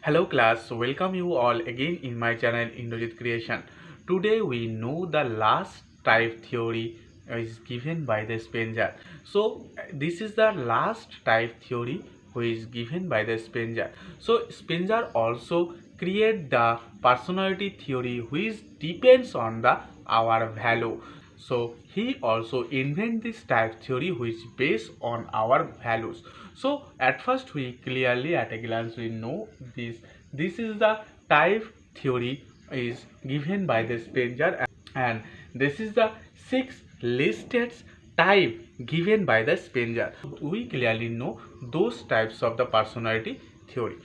Hello class, welcome you all again in my channel Indojit Creation. Today we know the last type theory is given by the Spranger. So this is the last type theory which is given by the Spranger. So Spranger also create the personality theory which depends on the our value. So he also invent this type theory which based on our values. So at first we clearly at a glance we know this is the type theory is given by the Spranger, and this is the six listed type given by the Spranger. We clearly know those types of the personality theory.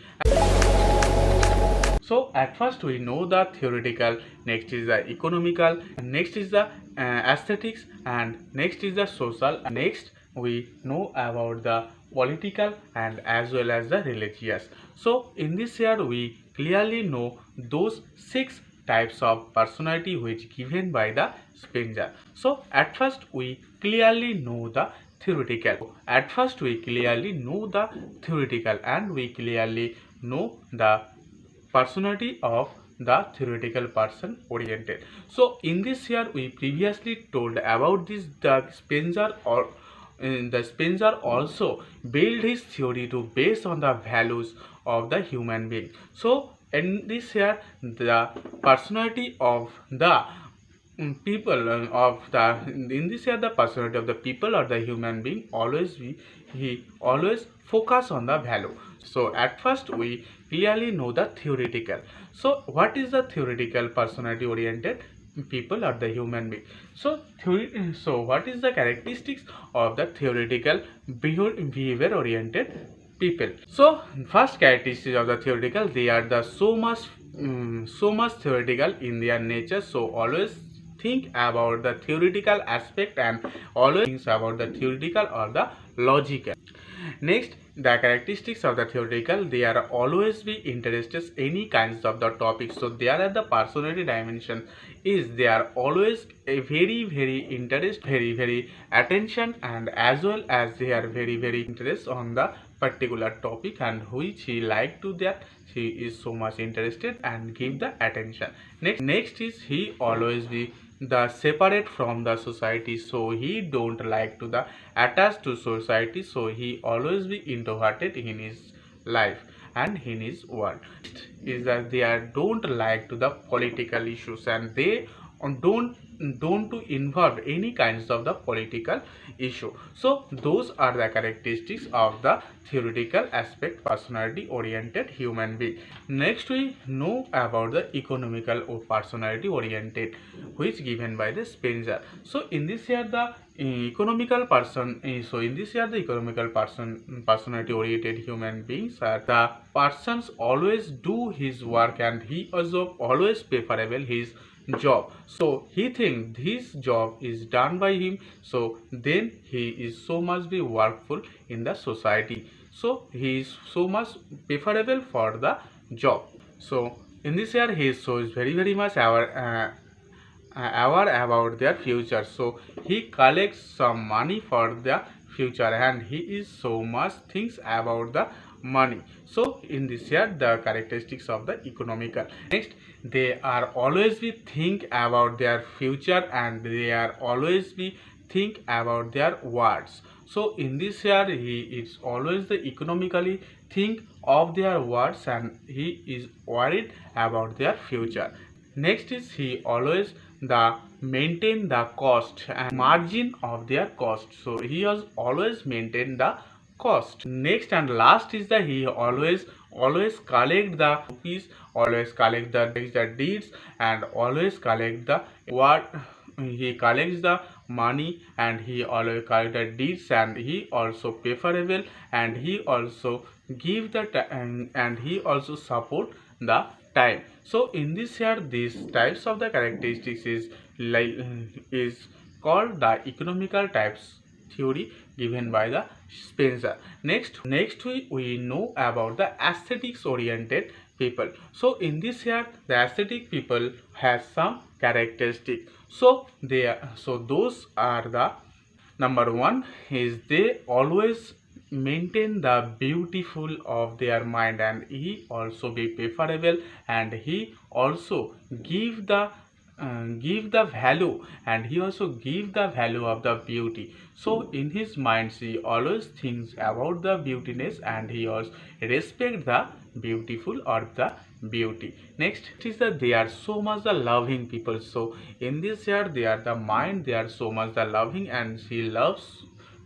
So at first we know the theoretical, next is the economical, next is the aesthetics, and next is the social. Next we know about the political and as well as the religious. So in this year we clearly know those six types of personality which given by the Spranger. So at first we clearly know the theoretical. At first we clearly know the theoretical and we clearly know the personality of the theoretical person oriented. So in this year we previously told about this the Spencer or the Spencer also built his theory to base on the values of the human being. So in this year the personality of the people of the in this year the personality of the people or the human being always he always focus on the value. So at first we clearly know the theoretical. So what is the theoretical personality oriented people or the human being? So so what is the characteristics of the theoretical behavior oriented people? So first characteristics of the theoretical, they are the so much theoretical in their nature, so always think about the theoretical aspect and always think about the theoretical or the logical. Next, the characteristics of the theoretical, they are always be interested any kinds of the topics. So there are the personality dimension is they are always a very interest, very attention, and as well as they are very interest on the particular topic and which he like to that he is so much interested and give the attention. Next is he always be the separate from the society, so he don't like to the attached to society, so he always be introverted in his life and in his world. Is that they are don't like to the political issues and they don't to involve any kinds of the political issue. So those are the characteristics of the theoretical aspect personality oriented human being. Next we know about the economical or personality oriented which given by the Spranger. So in this year the economical person so in this year the economical personality oriented human beings are the persons always do his work and he also always preferable his job. So he think his job is done by him, so then he is so much be workful in the society, so he is so much preferable for the job. So in this year he is so is very much aware about their future, so he collects some money for the future and he is so much thinks about the money. So in this year the characteristics of the economical. Next, they are always be think about their future and they are always be think about their words. So in this year he is always the economically think of their words and he is worried about their future. Next is he always the maintain the cost and margin of their cost, so he has always maintained the cost. Next and last is that he always collect the rupees, always collect the deeds and always collect the what he collects the money and he always collect the deeds and he also preferable and he also give the and he also support the time. So in this year these types of the characteristics is like is called the economical types theory given by the Spencer. Next we know about the aesthetics oriented people. So in this year the aesthetic people has some characteristics. So those are the number one is they always maintain the beautiful of their mind, and he also be preferable, and he also give the give the value, and he also give the value of the beauty. So in his mind he always thinks about the beautiness, and he also respect the beautiful or the beauty. Next is that they are so much the loving people. So in this year they are the mind, they are so much the loving, and she loves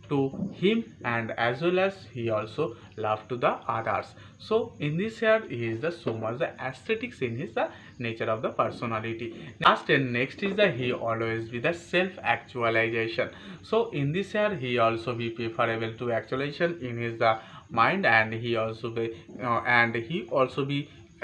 to him, and as well as he also love to the others. So in this year he is the so much the aesthetics in his nature of the personality. Last and next is that he always be the self actualization. So in this year he also be preferable to actualization in his mind, and he also be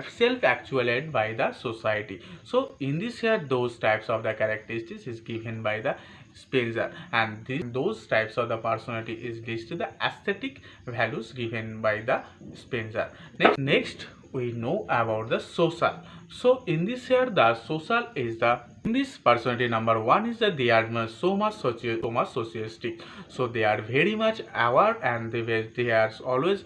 self actualized by the society. So in this here those types of the characteristics is given by the Spranger, and those types of the personality is listed the aesthetic values given by the Spranger. Next we know about the social. So in this here the social is the in this personality number one is that they are so much socialistic. So they are very much aware, and they are always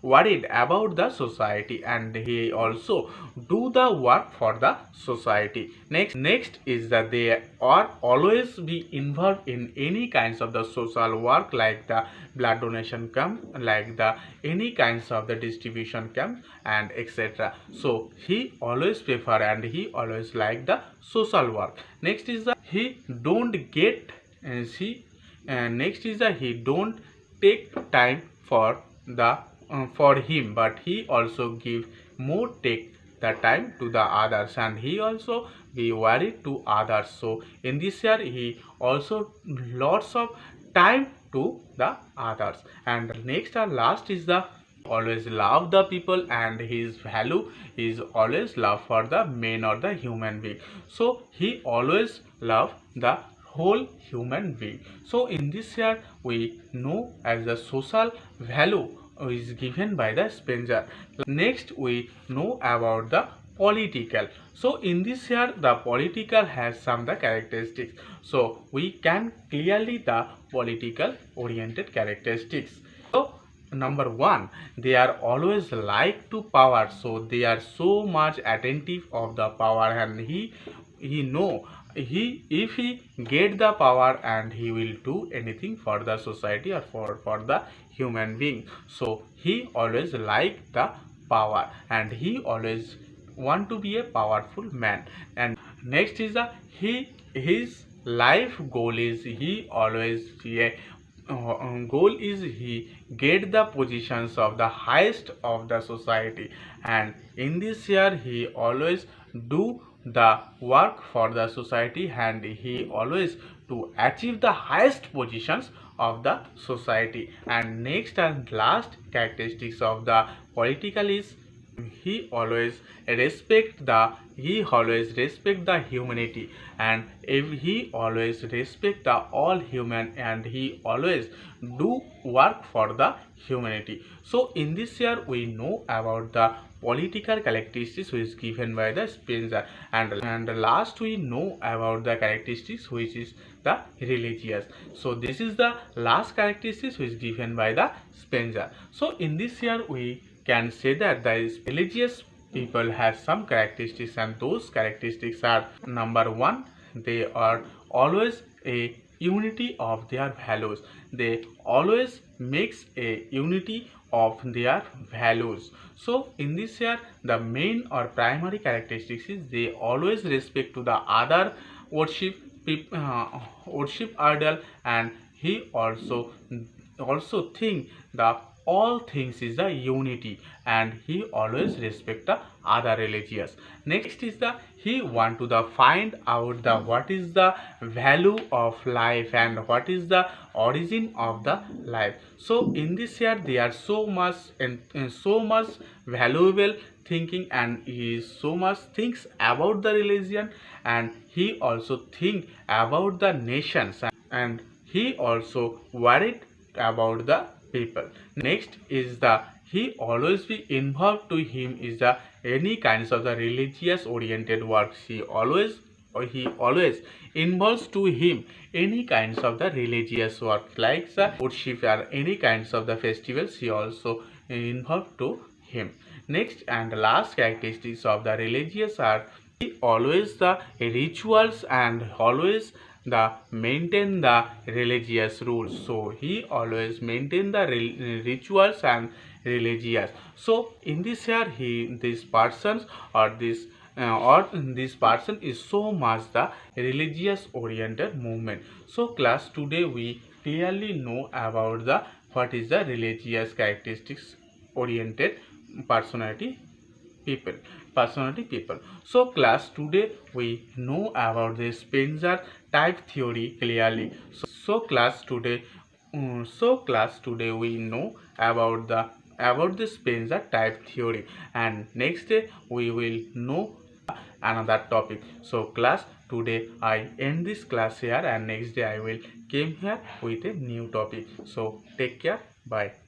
worried about the society, and he also do the work for the society. Next is that they are always be involved in any kinds of the social work, like the blood donation camp, like the any kinds of the distribution camp, and etc. So he always prefer, and he always like the social work. Next is that he don't get next is that he don't take time for him, but he also give more take the time to the others, and he also be worried to others. So in this year he also lots of time to the others. And next and last is the always love the people, and his value is always love for the man or the human being. So he always love the whole human being. So in this year we know as the social value is given by the Spranger. Next we know about the political. So in this year the political has some the characteristics. So we can clearly the political oriented characteristics. So number one, they are always like to power. So they are so much attentive of the power, and he know if he get the power, and he will do anything for the society or for the human being. So he always like the power, and he always want to be a powerful man. And next is the his life goal is he always be a goal is he get the positions of the highest of the society, and in this year he always do the work for the society, and he always to achieve the highest positions of the society. And next and last characteristics of the political is he always respect the humanity, and if he always respect the all human, and he always do work for the humanity. So in this year we know about the political characteristics which is given by the Spranger, and last we know about the characteristics which is the religious. So this is the last characteristics which is given by the Spranger. So in this year we can say that the religious people have some characteristics, and those characteristics are number one, they are always a unity of their values. They always makes a unity of their values. So in this year the main or primary characteristics is they always respect to the other worship worship idol, and he also think the all things is the unity, and he always respect the other religious. Next is the he want to the find out the what is the value of life, and what is the origin of the life. So in this year they are so much and so much valuable thinking, and he is so much thinks about the religion, and he also think about the nations, and he also worried about the people. Next is the he always be involved to him is the any kinds of the religious oriented works. He always he always involves to him any kinds of the religious work like the worship or any kinds of the festivals he also involved to him. Next and last characteristics of the religious are he always the rituals and always the maintain the religious rules. So he always maintain the rituals and religious. So in this here this persons or this person is so much the religious oriented movement. So class, today we clearly know about the what is the religious characteristics oriented personality people. So class, today we know about the Spranger type theory clearly. So class, today we know about the Spranger type theory, and next day we will know another topic. So class, today I end this class here, and next day I will came here with a new topic. So take care, bye.